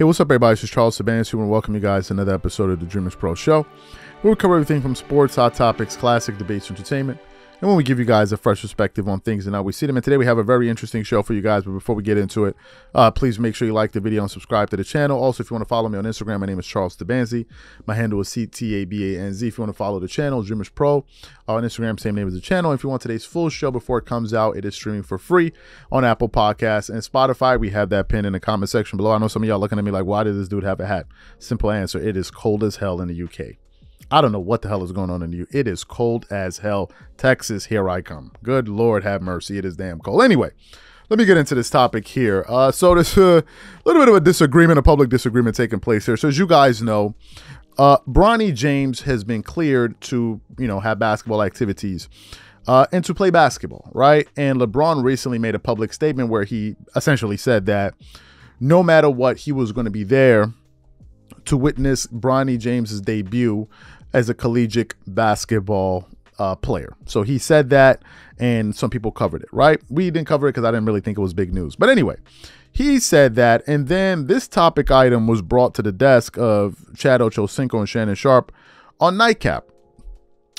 Hey, what's up, everybody? This is Charles Sabanis. We want to welcome you guys to another episode of the Dreamers Pro Show, where we cover everything from sports, hot topics, classic debates, entertainment, and when we give you guys a fresh perspective on things and how we see them. And today we have a very interesting show for you guys. But before we get into it, please make sure you like the video and subscribe to the channel. Also, if you want to follow me on Instagram, my name is Charles Tabanzi. My handle is CTABANZ. If you want to follow the channel, Dreamers Pro on Instagram, same name as the channel. If you want today's full show before it comes out, it is streaming for free on Apple Podcasts and Spotify. We have that pinned in the comment section below. I know some of y'all looking at me like, why did this dude have a hat? Simple answer: it is cold as hell in the UK. I don't know what the hell is going on in you. It is cold as hell. Texas, here I come. Good Lord have mercy. It is damn cold. Anyway, let me get into this topic here. So there's a little bit of a disagreement, a public disagreement taking place here. So as you guys know, Bronny James has been cleared to, have basketball activities and to play basketball, right? And LeBron recently made a public statement where he essentially said that no matter what, he was going to be there to witness Bronny James's debut as a collegiate basketball player. So he said that, and some people covered it, right? We didn't cover it because I didn't really think it was big news. But anyway, he said that, and then this topic item was brought to the desk of Chad Ochocinco and Shannon Sharpe on Nightcap.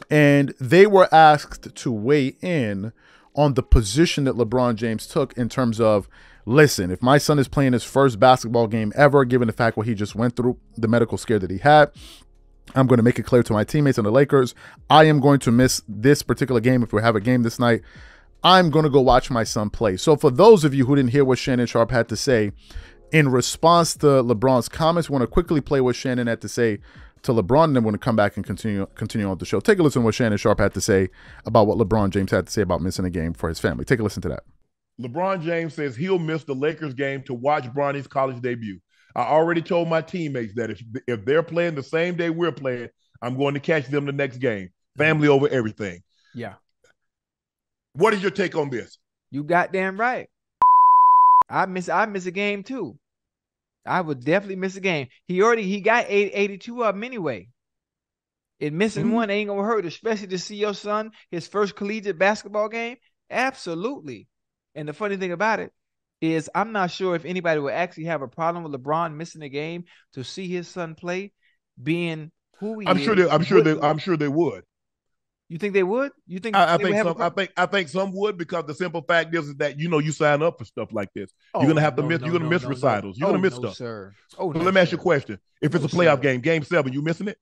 And they were asked to weigh in on the position that LeBron James took in terms of, listen, if my son is playing his first basketball game ever, given the fact what he just went through, the medical scare that he had, I'm going to make it clear to my teammates on the Lakers, I am going to miss this particular game. If we have a game this night, I'm going to go watch my son play. So for those of you who didn't hear what Shannon Sharpe had to say in response to LeBron's comments, we want to quickly play what Shannon had to say to LeBron, and then we're going to come back and continue on the show. Take a listen to what Shannon Sharpe had to say about what LeBron James had to say about missing a game for his family. Take a listen to that. LeBron James says he'll miss the Lakers game to watch Bronny's college debut. I already told my teammates that if they're playing the same day we're playing, I'm going to catch them the next game. Family over everything. Yeah. What is your take on this? You goddamn right. I miss a game too. I would definitely miss a game. He got 82 of them anyway. And missing one ain't gonna hurt, especially to see your son, his first collegiate basketball game. Absolutely. And the funny thing about it is I'm not sure if anybody would actually have a problem with LeBron missing a game to see his son play, being who he is. I'm sure they would. You think they would? You think I think some would, because the simple fact is that you sign up for stuff like this. You're gonna have to miss. You're gonna miss recitals. You're gonna miss stuff. Sir. Let me ask you a question. If it's a playoff game, game 7, you missing it?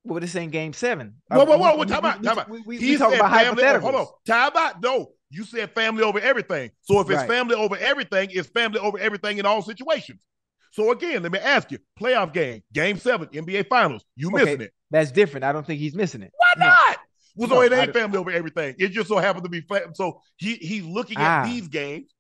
Well, this ain't game 7. Whoa, time out. We talking about hypotheticals. Hold on, time out. No, you said family over everything. So if it's family over everything, it's family over everything in all situations. So again, let me ask you: playoff game, game 7, NBA Finals, you missing it? That's different. I don't think he's missing it. Why not? Well, so it ain't family over everything. It just so happens to be so he's looking at these games.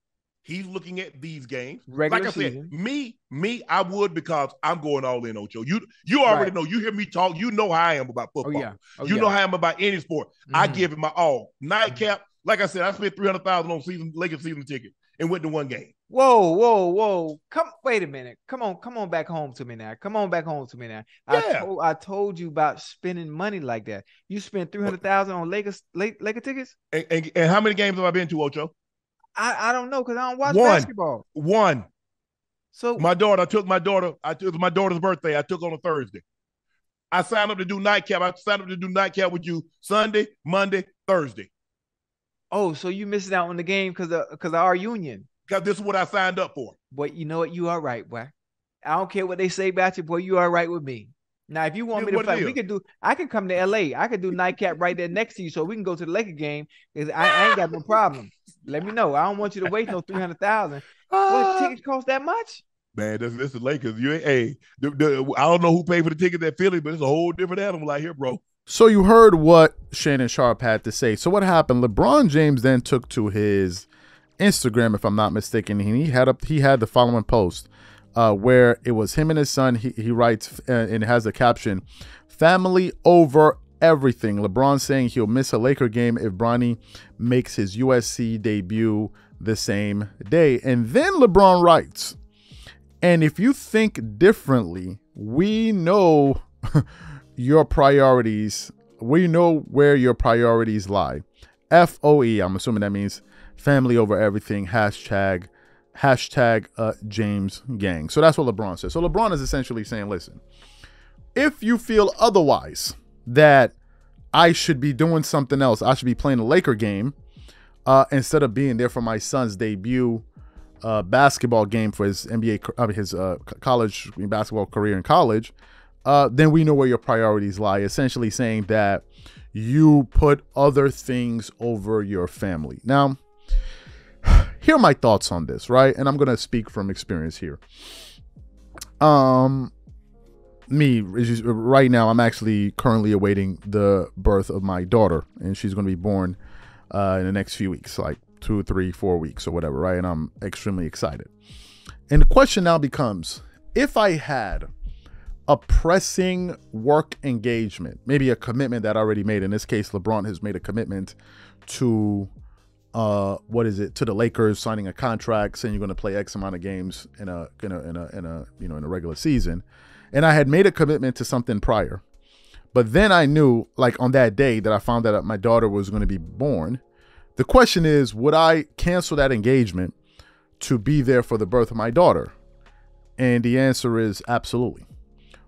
He's looking at these games. Regular like I season. said, me, I would, because I'm going all in, Ocho. You already know. You hear me talk. You know how I am about football. You know how I am about any sport. I give it my all. Nightcap. Like I said, I spent $300,000 on Lakers season ticket and went to one game. Whoa. Wait a minute. Come on back home to me now. Yeah. I told you about spending money like that. You spent $300,000 on Laker tickets? And how many games have I been to, Ocho? I don't know, because I don't watch basketball. One. So it was my daughter's birthday. I took on a Thursday. I signed up to do nightcap. I signed up to do nightcap with you Sunday, Monday, Thursday. Oh, so you missing out on the game because of our union? Because this is what I signed up for. Boy, you know what? You are right, boy. I don't care what they say about you, boy. You are right with me. Now, if you want me to fight, I can come to LA. I can do nightcap right there next to you, so we can go to the Laker game. I ain't got no problem. Let me know. I don't want you to waste no $300,000. What, tickets cost that much? Man, this is the Lakers. I don't know who paid for the ticket at Philly, but it's a whole different animal out here, bro. So you heard what Shannon Sharpe had to say. So what happened? LeBron James then took to his Instagram, if I'm not mistaken, and he had the following post where it was him and his son. He writes and has a caption: "Family over everything." LeBron saying he'll miss a Laker game if Bronny makes his USC debut the same day. And then LeBron writes, "And if you think differently, we know your priorities. We know where your priorities lie. FOE." I'm assuming that means family over everything. # hashtag James Gang. So that's what LeBron says. So LeBron is essentially saying, listen, if you feel otherwise, that I should be doing something else, I should be playing a Laker game instead of being there for my son's debut basketball game for his college basketball career in college, then we know where your priorities lie. Essentially saying that you put other things over your family. Now, here are my thoughts on this, right? And I'm going to speak from experience here. Right now, I'm actually currently awaiting the birth of my daughter, and she's going to be born in the next few weeks, like 2, 3, 4 weeks or whatever, right? And I'm extremely excited. And the question now becomes, if I had a pressing work engagement, maybe a commitment that I already made. In this case, LeBron has made a commitment to to the Lakers, signing a contract saying you're going to play X amount of games in a regular season. And I had made a commitment to something prior. But then I knew, like on that day that I found that my daughter was going to be born, the question is, would I cancel that engagement to be there for the birth of my daughter? And the answer is absolutely.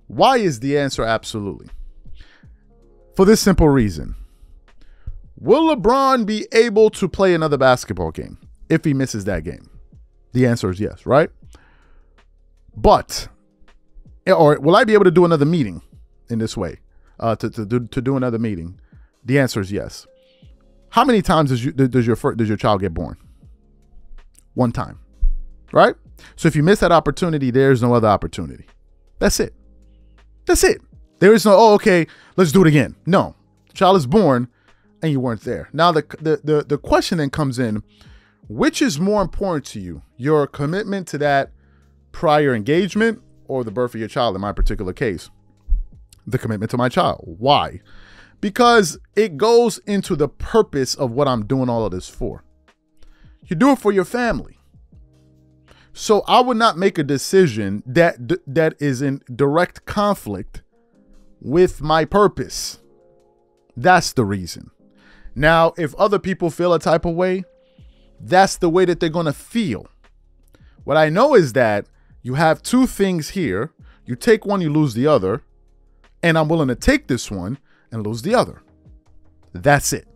Why is the answer absolutely? For this simple reason. Will LeBron be able to play another basketball game if he misses that game? The answer is yes, right? But, or will I be able to do another meeting in this way? To do another meeting? The answer is yes. How many times does your child get born? One time, right? So if you miss that opportunity, there's no other opportunity. That's it. That's it. There is no, oh, okay, let's do it again. No, child is born and you weren't there. Now the question then comes in, which is more important to you? Your commitment to that prior engagement or the birth of your child? In my particular case, the commitment to my child. Why? Because it goes into the purpose of what I'm doing all of this for. You do it for your family. So I would not make a decision that is in direct conflict with my purpose. That's the reason. Now, if other people feel a type of way, that's the way that they're going to feel. What I know is that you have two things here. You take one, you lose the other. And I'm willing to take this one and lose the other. That's it.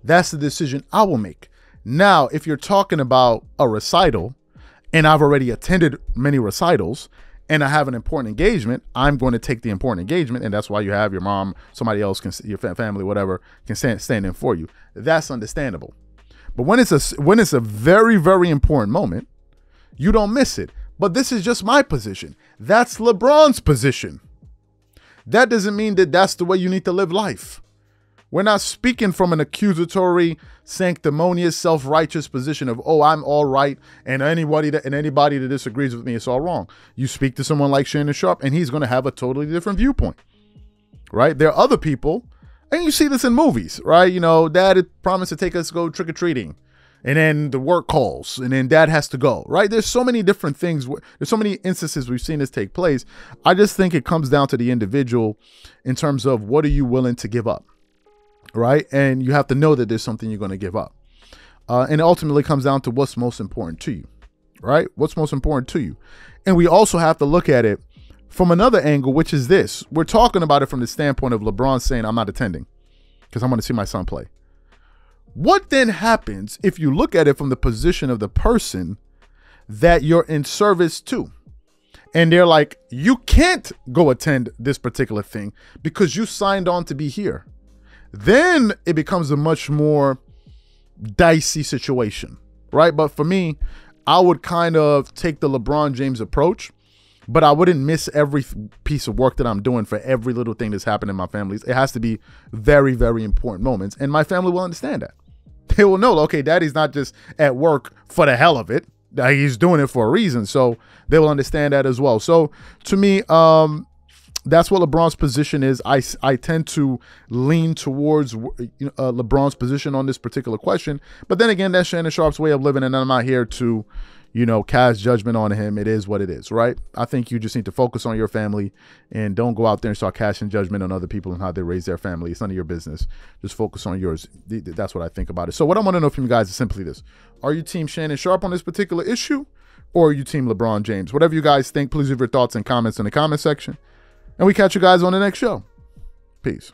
That's the decision I will make. Now, if you're talking about a recital, and I've already attended many recitals, and I have an important engagement, I'm going to take the important engagement, and that's why you have your mom, somebody else, your family, whatever, can stand in for you. That's understandable. But when it's a very, very important moment, you don't miss it. But this is just my position. That's LeBron's position. That doesn't mean that that's the way you need to live life. We're not speaking from an accusatory, sanctimonious, self-righteous position of, oh, I'm all right, and anybody that disagrees with me is all wrong. You speak to someone like Shannon Sharpe, and he's going to have a totally different viewpoint, right? There are other people, and you see this in movies, right? You know, dad had promised to take us to go trick-or-treating, and then the work calls, and then dad has to go, right? There's so many different things. There's so many instances we've seen this take place. I just think it comes down to the individual in terms of what are you willing to give up, right? And you have to know that there's something you're going to give up. And it ultimately comes down to what's most important to you, right? What's most important to you. And we also have to look at it from another angle, which is this. We're talking about it from the standpoint of LeBron saying, I'm not attending because I'm going to see my son play. What then happens if you look at it from the position of the person that you're in service to? And they're like, you can't go attend this particular thing because you signed on to be here. Then it becomes a much more dicey situation, right? But for me, I would kind of take the LeBron James approach, but I wouldn't miss every piece of work that I'm doing for every little thing that's happened in my family. It has to be very, very important moments. And my family will understand that. They will know, okay, daddy's not just at work for the hell of it. He's doing it for a reason. So they will understand that as well. So to me, that's what LeBron's position is. I tend to lean towards LeBron's position on this particular question. But then again, that's Shannon Sharpe's way of living, and I'm not here to, cast judgment on him. It is what it is, right? I think you just need to focus on your family and don't go out there and start casting judgment on other people and how they raise their family. It's none of your business. Just focus on yours. That's what I think about it. So what I want to know from you guys is simply this. Are you team Shannon Sharpe on this particular issue, or are you team LeBron James? Whatever you guys think, please leave your thoughts and comments in the comment section. And we catch you guys on the next show. Peace.